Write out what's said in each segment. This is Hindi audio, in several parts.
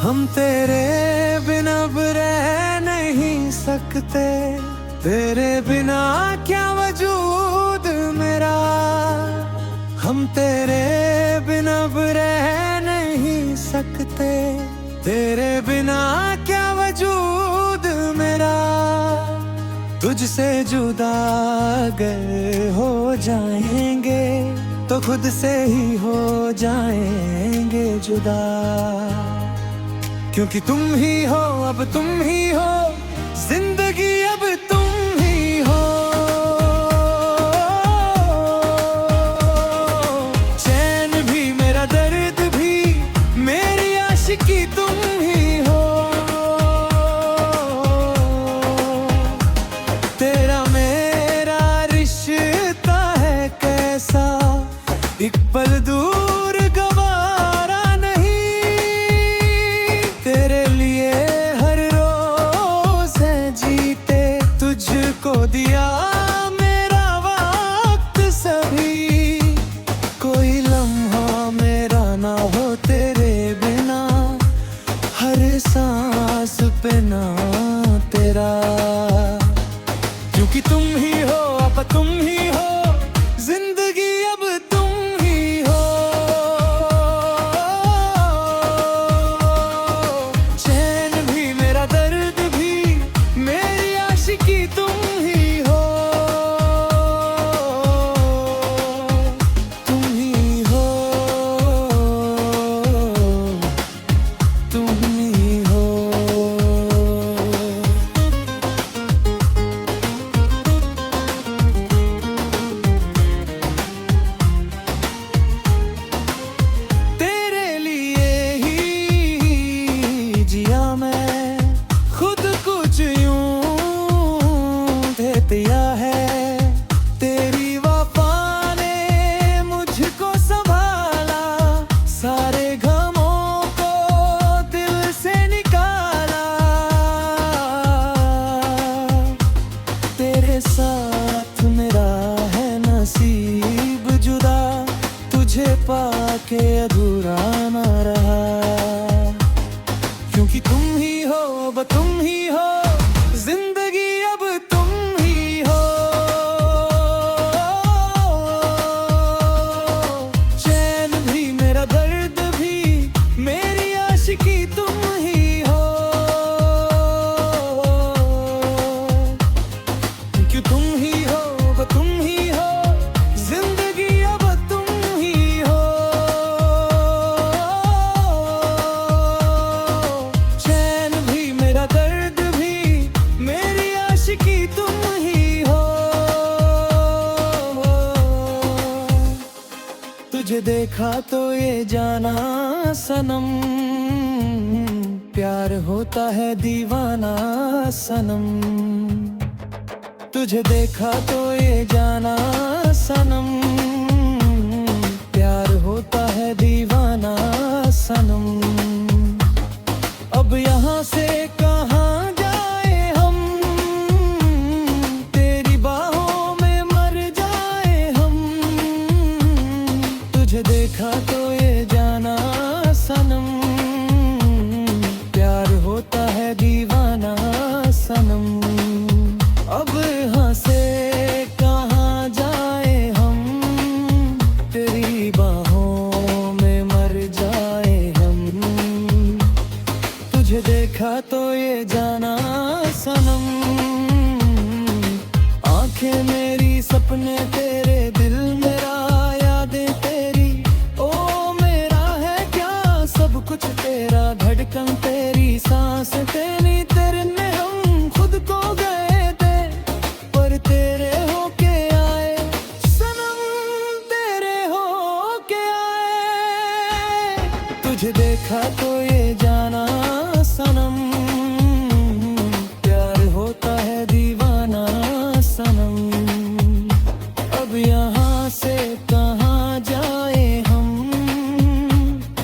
हम तेरे बिना अब रह नहीं सकते, तेरे बिना क्या वजूद मेरा। हम तेरे बिना अब रह नहीं सकते, तेरे बिना क्या वजूद मेरा। तुझसे जुदा अगर हो जाएंगे तो खुद से ही हो जाएंगे जुदा। क्योंकि तुम ही हो, अब तुम ही हो, जिंदगी अब तुम ही हो। चैन भी मेरा दर्द भी मेरी आशिकी तुम ही हो। तेरा मेरा रिश्ता है कैसा, एक पल दूर गवारा नहीं। तेरे लिए हर रोज है जीते, तुझको दिया मेरा वक्त सभी। कोई लम्हा मेरा ना हो तेरे बिना, हर सांस पे ना तेरा। क्योंकि तुम ही हो, अब तुम ही हो, जिंदगी अब तुम ही हो। चैन भी मेरा दर्द भी मेरी आशिकी तुम ही हो। तुम ही हो, तुम ही हो। दिया है तेरी वफा ने मुझको संभाला, सारे गमों को दिल से निकाला। तेरे साथ मेरा है नसीब जुदा, तुझे पाके अधूरा ना रहा। क्योंकि तुम ही हो, अब तुम ही हो, जिंदगी अब तुम ही हो। चैन भी मेरा दर्द भी मेरी आशिकी तुम ही हो। क्यों तुम ही हो, अब तुम ही हो, जिंदगी अब तुम ही हो। चैन भी मेरा दर्द भी मेरी आशिकी तुम ही हो। तुझे देखा तो ये जाना सनम, प्यार होता है दीवाना सनम। तुझे देखा तो ये जाना सनम, प्यार होता है दीवाना सनम। अब यहाँ से कहाँ जाए हम, तेरी बाहों में मर जाए हम। तुझे देखा तो ये जाना सनम, प्यार होता है दीवाना सनम। अब यहाँ से कहाँ जाए हम, तेरी बाहों में मर जाए हम। तुझे देखा तो ये जाना सनम, आंखें मेरी सपने तेरे, दिल मेरा यादें तेरी। ओ मेरा है क्या सब कुछ तेरा, धड़कन तेरी, सांस तेरी। तेरे ने हम खुद को गए थे, पर तेरे होके आए सनम, तेरे होके आए। तुझे देखा तो ये जाना सनम, प्यार होता है दीवाना सनम। अब यहाँ से कहाँ जाए हम,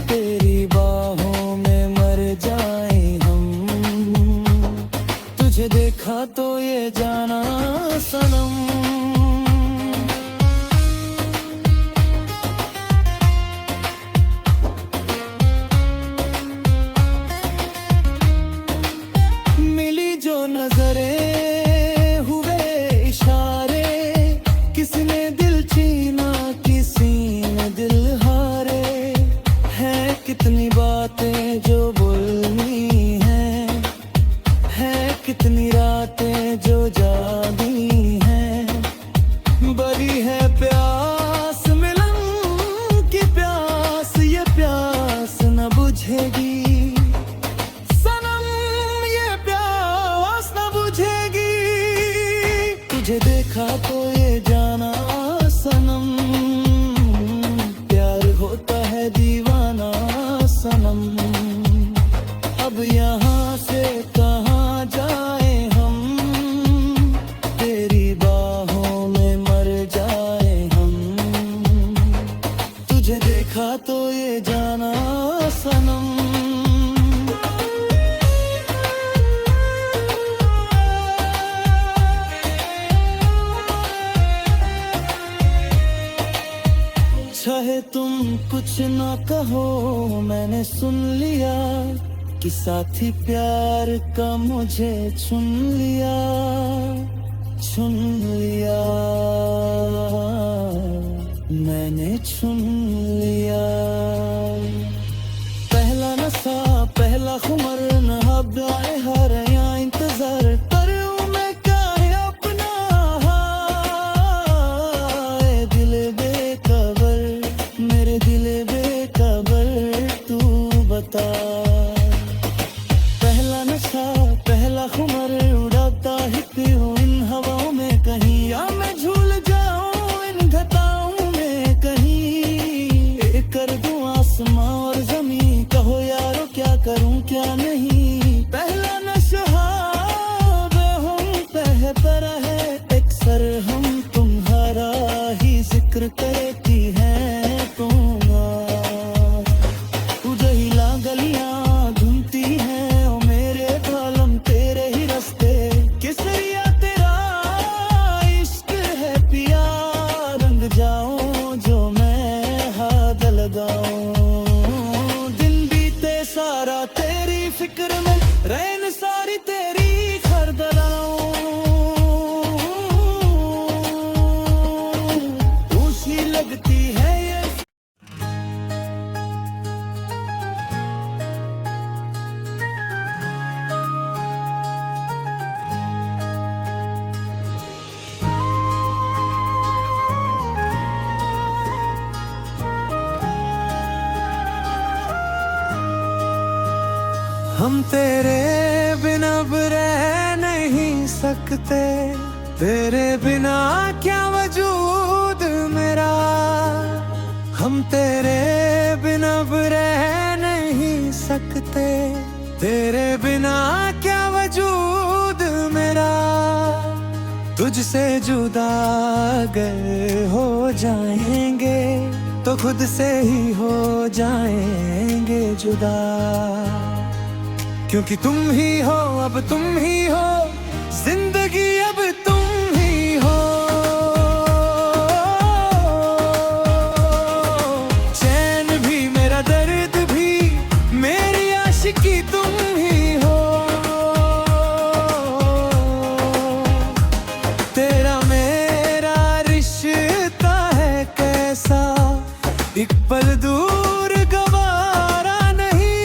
तेरी बाहों में मर जाए हम। तुझे देखा तो ये जाना सनम। देखा तो ये जाना सनम। चाहे तुम कुछ ना कहो, मैंने सुन लिया कि साथी प्यार का मुझे चुन लिया, चुन लिया, मैंने चुन लिया। पहला नशा पहला खुमर, न हब्बाए हर या इंतजार करूं मैं काहे अपना। हाय दिल बेखबर, मेरे दिल बेखबर, तू बता। पहला नशा पहला खुमर, उड़ाता ही पियूं इन हवाओं में कहीं, या मैं झूल जाऊं इन घटाओं में कहीं। एक कर दूं आसमां और जमीन, कहो यारो क्या करूं क्या नहीं। पहला नशा हम पहतर है, एक सर हम तुम्हारा ही जिक्र करती है तुम। उजहिला गलियां घूमती हैं ओ मेरे कलम तेरे ही रास्ते। किसरिया तेरा इश्क है पिया, रंग जाऊं जो मैं हाथ लगाऊं। दिन बीते सारा तेरी फिक्र में, रैन सारी तेरी खरदलाऊं। ऊंची लगती है ये हम तेरे बिना अब रह नहीं सकते, तेरे बिना क्या वजूद मेरा। हम तेरे बिना अब रह नहीं सकते, तेरे बिना क्या वजूद मेरा। तुझसे जुदा अगर हो जाएंगे, तो खुद से ही हो जाएंगे जुदा। क्योंकि तुम ही हो, अब तुम ही हो, जिंदगी अब तुम ही हो। चैन भी मेरा दर्द भी, मेरी आशिकी तुम ही हो। तेरा मेरा रिश्ता है कैसा, एक पल दूर गवारा नहीं।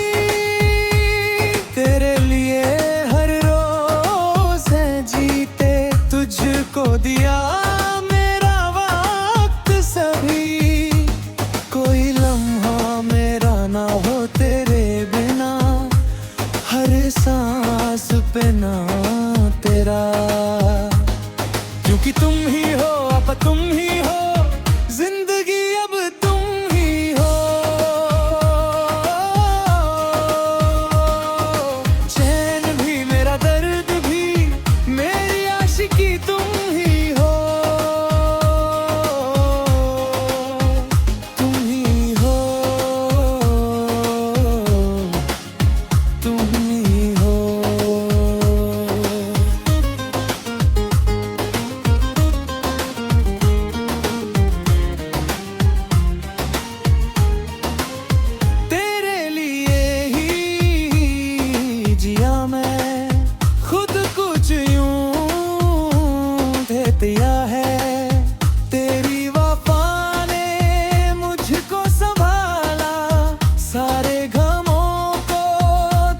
तेरे लिए हर रोज है जीते, तुझको दिया मेरा वक्त सभी। कोई लम्हा मेरा ना हो तेरे बिना, हर सांस पे ना तेरा। क्योंकि तुम ही हो, अब तुम ही हो, जिंदगी अब तुम ही हो। चैन भी मेरा दर्द भी, मेरी आशिकी तुम ही हो। तुम ही हो, तुम ही हो। तेरे लिए ही जिया मैं, खुद कुछ यूं दे दिया है। तेरी वफा ने मुझको संभाला, सारे गमों को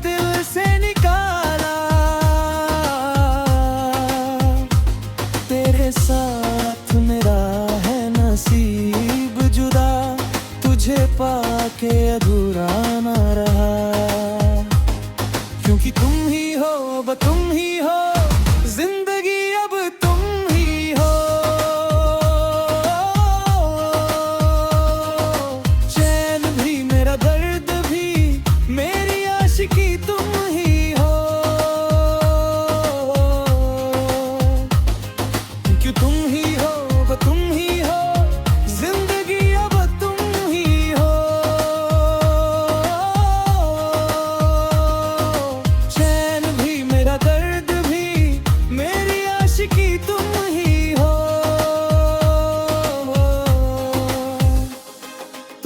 दिल से निकाला। तेरे साथ मेरा है नसीब जुदा, तुझे पाके अधूरा ना रहा। क्योंकि तुम ही हो, अब तुम ही हो, जिंदगी अब तुम ही हो। चैन भी मेरा दर्द भी, मेरी आशिकी तुम ही हो। क्यों तुम ही हो, अब तुम ही हो, जिंदगी अब तुम ही हो।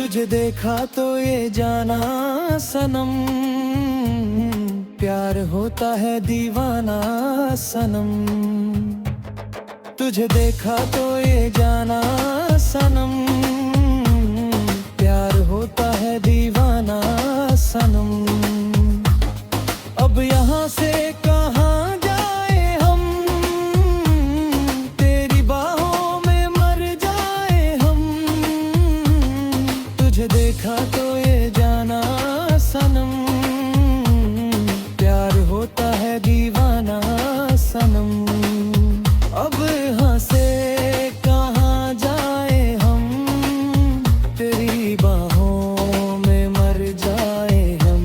तुझे देखा तो ये जाना सनम, प्यार होता है दीवाना सनम। तुझे देखा तो ये जाना सनम, प्यार होता है दीवाना सनम। अब यहाँ से कहाँ जाए हम, तेरी बाहों में मर जाए हम। तुझे देखा तो ये जाना सनम, प्यार होता है दीवाना सनम। अब यहाँ से कहाँ जाए हम, तेरी बाहों में मर जाए हम।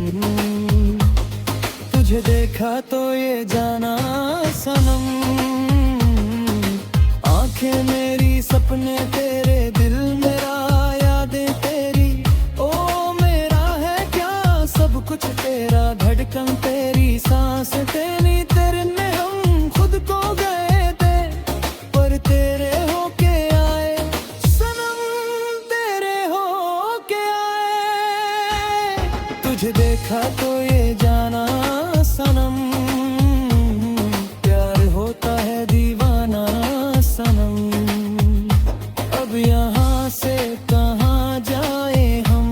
तुझे देखा तो ये जाना सनम, आंखें मेरी सपने तेरे, दिल मेरा यादें तेरी। ओ मेरा है क्या सब कुछ तेरा, धड़कन तेरी सांस तेरी। तेरे ने हम खुद को गए थे, पर तेरे होके आए सनम, तेरे होके आए। तुझे देखा तो ये जाना सनम, प्यार होता है दीवाना सनम। अब यहाँ से कहाँ जाए हम,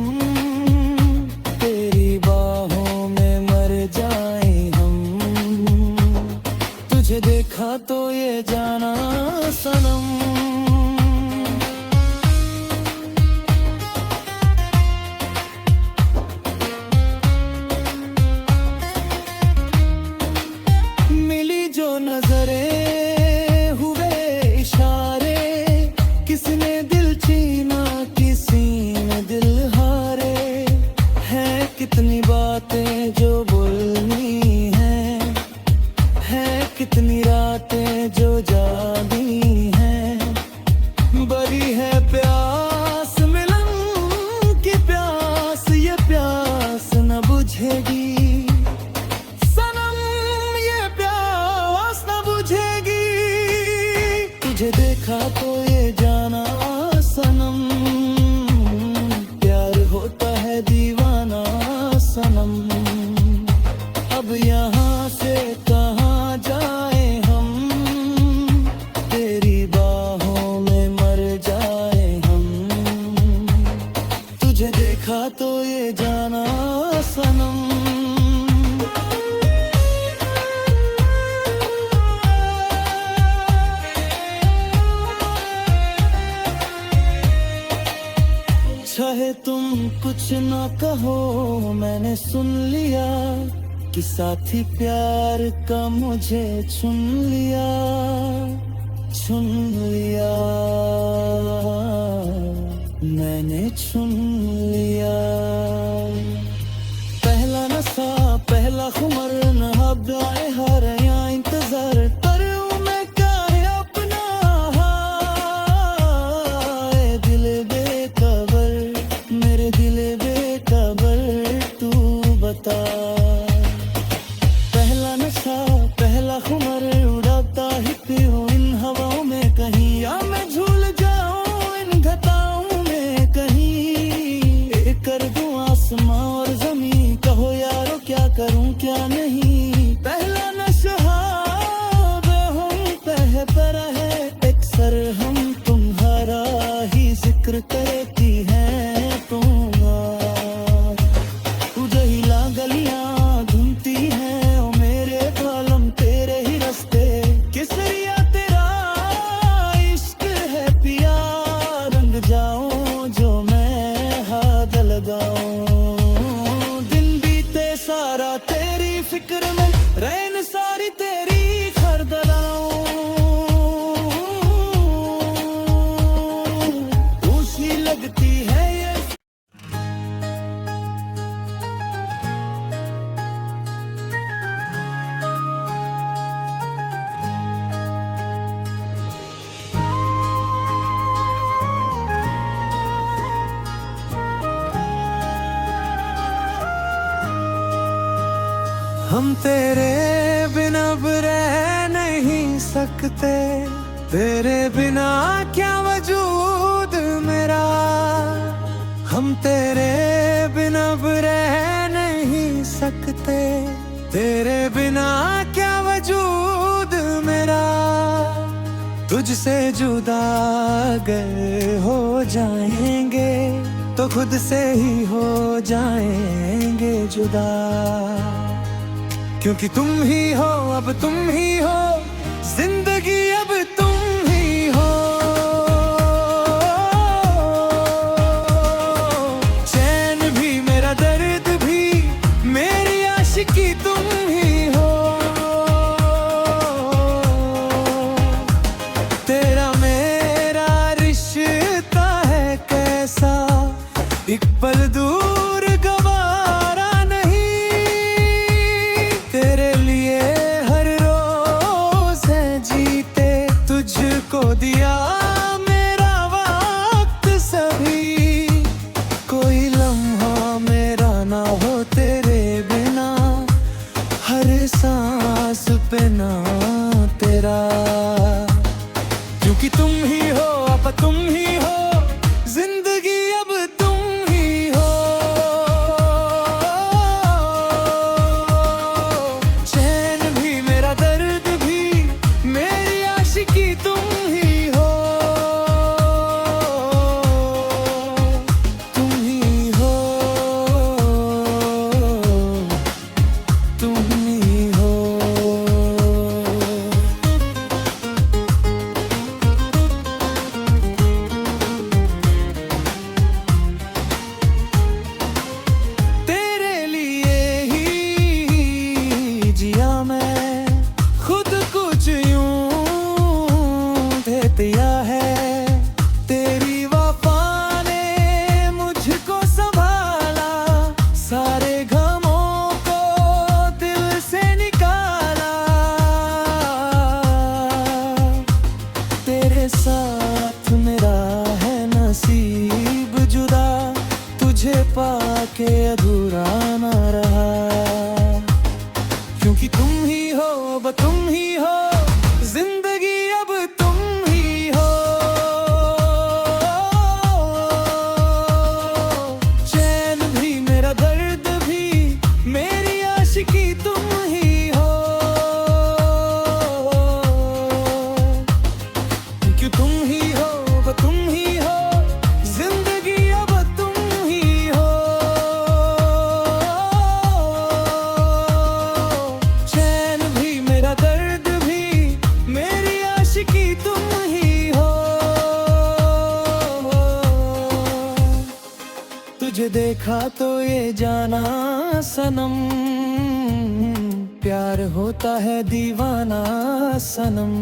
तेरी बाहों में मर जाए हम। तुझे देखा तो ये जाना सनम। जो नजरें हुए इशारे, किसने दिल छीना किसी ने दिल हारे। हैं कितनी बातें जो बोलनी है कितनी रातें जो जागी हैं। बड़ी है प्यास मिलन की प्यास, ये प्यास न बुझेगी तुझे देखा तो ये जाना सनम, प्यार होता है दीवाना सनम। अब यहाँ से कहाँ जाए हम, तेरी बाहों में मर जाए हम। तुझे देखा तो ये जाना सनम। चाहे तुम कुछ ना कहो, मैंने सुन लिया कि साथी प्यार का मुझे चुन लिया, चुन लिया, मैंने चुन लिया। पहला नशा पहला खुमर, न हब्बाए हर या इंतजार करूं मैं क्या है अपना। हाय दिल बेखबर, मेरे दिल बेखबर, तू बता। पहला नशा पहला खुमर, उड़ाता ही पियो इन हवाओं में कहीं, या मैं झूल जाऊं इन घटाओं में कहीं। एक कर दूं आसमां और जमीन, कहो यारो क्या करूं क्या नहीं। पहला नशा हम पह पर है, एक सर हम तुम्हारा ही जिक्र करती है। तुझे हिला गलियां धुनती हैं, ओ मेरे कलम तेरे ही रास्ते। केसरिया तेरा इश्क है पिया, रंग जाऊं जो मैं हाथ लगाऊं। दिन बीते सारा तेरी फिक्र में, रैन सारी तेरी खरदलाऊं। ऊँची लगती है ये हम तेरे बिना अब रह नहीं सकते, तेरे बिना क्या वजूद मेरा। हम तेरे बिना अब रह नहीं सकते, तेरे बिना क्या वजूद मेरा। तुझसे जुदा अगर हो जाएंगे तो खुद से ही हो जाएंगे जुदा। क्योंकि तुम ही हो, अब तुम ही हो, जिंदगी अब तुम ही हो। चैन भी मेरा दर्द भी मेरी आशिकी तुम ही हो। तेरा मेरा रिश्ता है कैसा, एक पल दूर गवारा नहीं। तेरे लिए हर रोज है जीते, तुझको दिया मेरा वक्त सभी। कोई लम्हा मेरा ना हो तेरे बिना, हर सांस पे ना तेरा। क्योंकि तुम ही हो, अब तुम ही हो, जिंदगी अब तुम ही हो। चैन भी मेरा दर्द भी मेरी आशिकी तुम ही हो। तुम ही हो, तुम ही हो। तेरे लिए ही जिया मैं, खुद कुछ यूं दे दिया है। तेरी वफा ने मुझको संभाला, सारे गमों को दिल से निकाला। तेरे साथ मेरा है नसीब जुदा, तुझे पाके अधूरा ना रहा। क्योंकि तुम ही हो, अब तुम ही हो, जिंदगी अब तुम ही हो। चैन भी मेरा दर्द भी मेरी आशिकी तुम ही हो। क्यों तुम ही हो, अब तुम ही हो, जिंदगी अब तुम ही हो। चैन भी मेरा दर्द भी मेरी आशिकी तुम ही हो। तुझे देखा तो ये जाना सनम, प्यार होता है दीवाना सनम।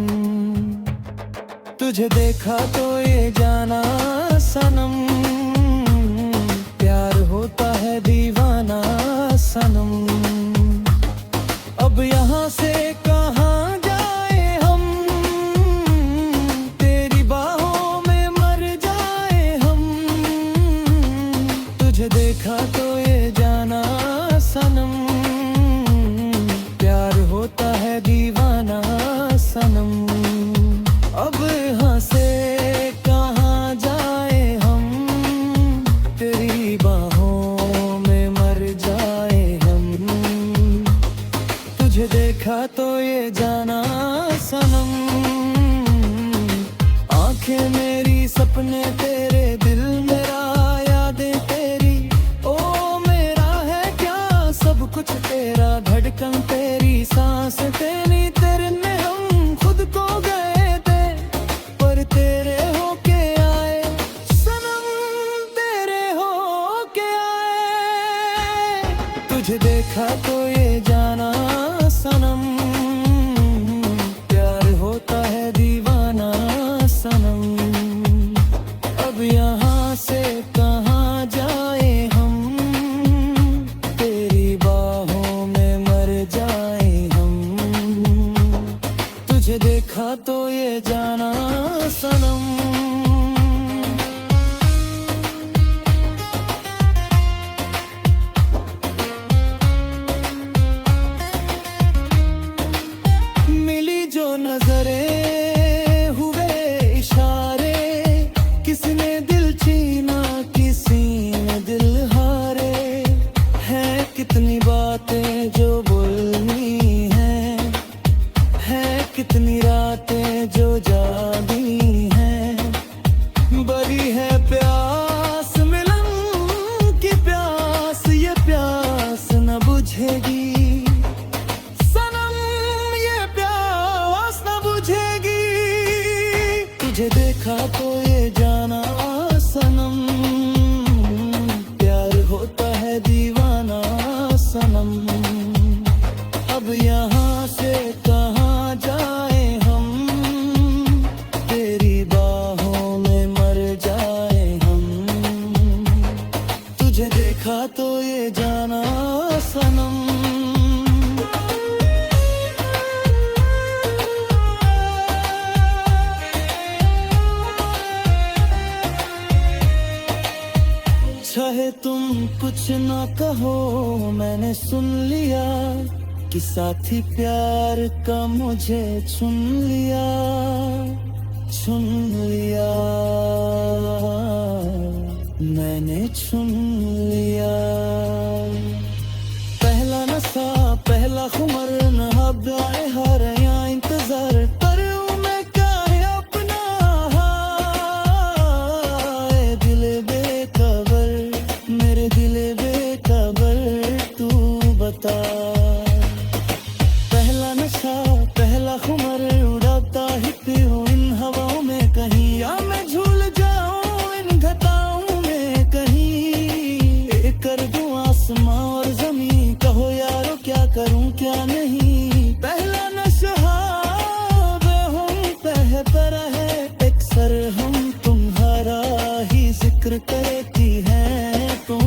तुझे देखा तो ये जाना सनम, प्यार होता है दीवाना सनम। अब यहाँ से कहाँ जाए हम, तेरी बाहों में मर जाए हम। तुझे देखा तो ये जाना सनम, प्यार होता है दीवाना सनम। अब यहाँ से कहाँ जाए हम, तेरी बाहों में मर जाए हम। तुझे देखा तो ये जाना सनम। आंखें मेरी सपने तेरे, दिल मेरा यादें तेरी। ओ मेरा है क्या सब कुछ तेरा, धड़कन तेरी, सांस तेरी। तेरे में हम खुद को गए थे, पर तेरे होके आए सनम, तेरे होके आए। तुझे देखा तो ये जाना सनम, प्यार होता है दीवाना सनम। अब यहाँ से कहाँ जाए हम, तेरी बाहों में मर जाए हम। तुझे देखा तो ये जाना सनम। देखा तो ये जाना सनम। चाहे तुम कुछ ना कहो, मैंने सुन लिया कि साथी प्यार का मुझे चुन लिया, चुन लिया, मैंने चुन लिया। पहला नशा पहला खुमर, न अब आए हर या इंतजार करूं मैं क्या है अपना। हाय दिल बेखबर, मेरे दिल बेखबर, तू बता। पहला नशा पहला खुमर, उड़ाता ही पियो इन हवाओं में कहीं, या मैं झूल जाऊं इन घटाओं में कहीं। एक कर दूं आसमां और जमीन, कहो यारो क्या करूं क्या नहीं। पहला नशा हम पह पर है, एक सर हम तुम्हारा ही जिक्र करती है तुम।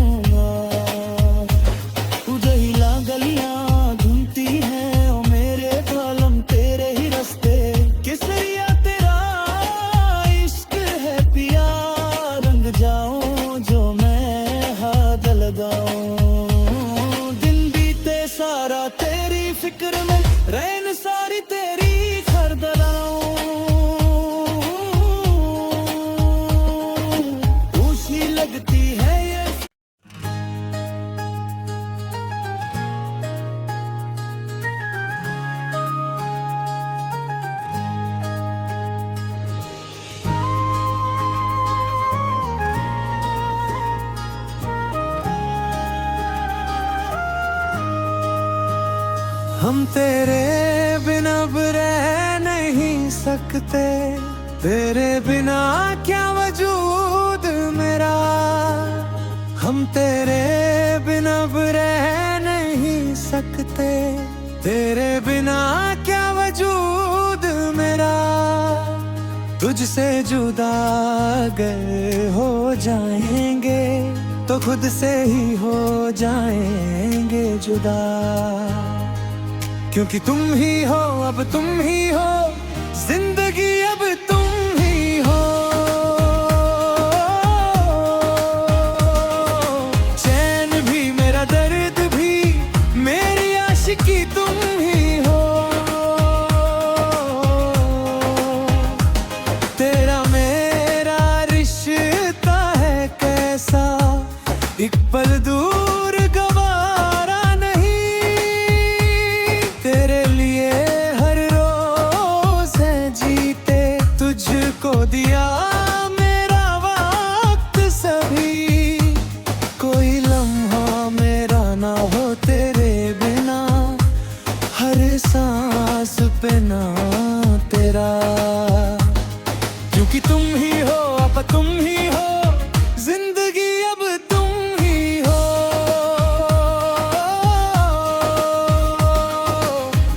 उजहिला गलियां घूमती हैं ओ मेरे कलम तेरे ही रास्ते। किसरिया तेरा इश्क है पिया, रंग जाऊं जो मैं हाथ लगाऊं। दिन बीते सारा तेरी फिक्र में, रैन सारी तेरी खरदलाऊं। ऊँची लगती है ये हम तेरे बिना अब रह नहीं सकते, तेरे बिना क्या वजूद मेरा। हम तेरे बिना अब रह नहीं सकते, तेरे बिना क्या वजूद मेरा। तुझसे जुदा अगर हो जाएंगे तो खुद से ही हो जाएंगे जुदा। क्योंकि तुम ही हो, अब तुम ही हो, जिंदगी अब तुम ही हो। चैन भी मेरा दर्द भी, मेरी आशिकी तुम ही हो। तेरा मेरा रिश्ता है कैसा, एक पल दूर गवारा नहीं। तेरे लिए हर रोज है जीते, तुझको दिया मेरा वक्त सभी। कोई लम्हा मेरा ना हो तेरे बिना, हर सांस पे ना तेरा। क्योंकि तुम ही हो, अब तुम ही हो, जिंदगी अब तुम ही हो।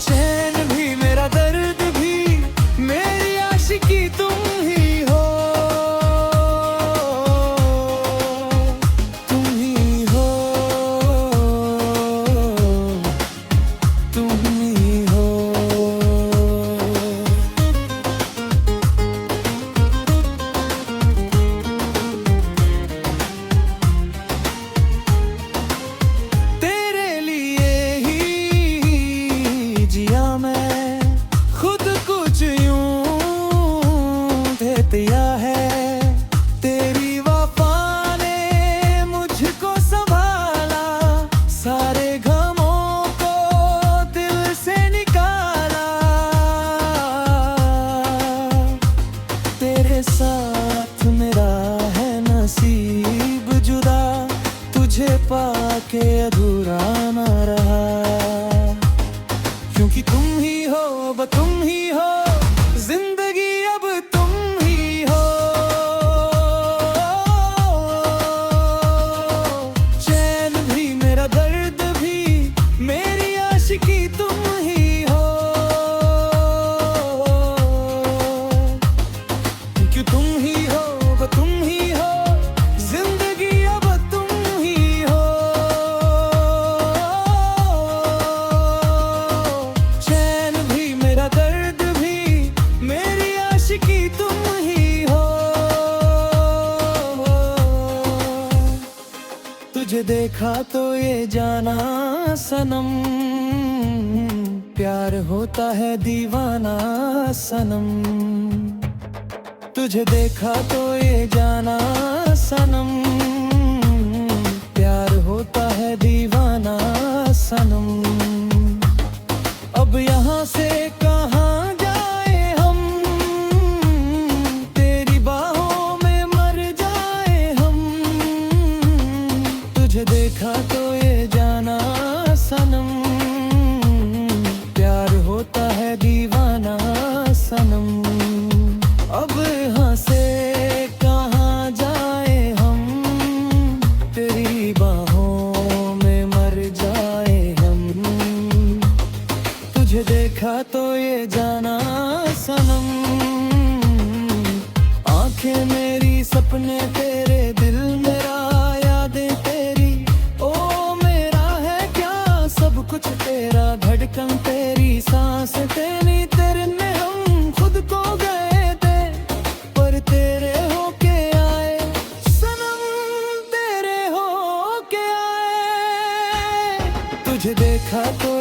चैन भी मेरा दर्द भी, मेरी आशिकी तुम ही हो। तुम ही हो, तुम ही हो। तेरे लिए ही जिया मैं, खुद कुछ यूं दे दिया है। तेरी वफा ने मुझको संभाला, सारे गमों को दिल से निकाला। तेरे साथ मेरा है नसीब जुदा, तुझे पाके अधूरा ना रहा। क्योंकि तुम ही हो, अब तुम ही हो, जिंदगी अब तुम ही हो। चैन भी मेरा दर्द भी, मेरी आशिकी तुम ही हो। क्योंकि तुम ही हो, अब तुम ही हो, जिंदगी अब तुम ही हो। तुझे देखा तो ये जाना सनम, प्यार होता है दीवाना सनम। तुझे देखा तो ये जाना सनम, प्यार होता है दीवाना सनम। अब यहाँ से कहाँ जाए हम, तेरी बाहों में मर जाए हम। तुझे देखा तो ये जाना सनम, प्यार होता है दीवाना सनम। अब यहाँ से कहाँ जाए हम, तेरी बाहों में मर जाए हम। तुझे देखा तो ये जाना सनम, आंखें मेरी सपने तेरे, दिल मेरा यादें तेरी। ओ मेरा है क्या सब कुछ तेरा, धड़कन तेरी सांस तेरी। तेरे में हम खुद को गए थे पर तेरे होके आए सनम, तेरे होके आए। तुझे देखा तो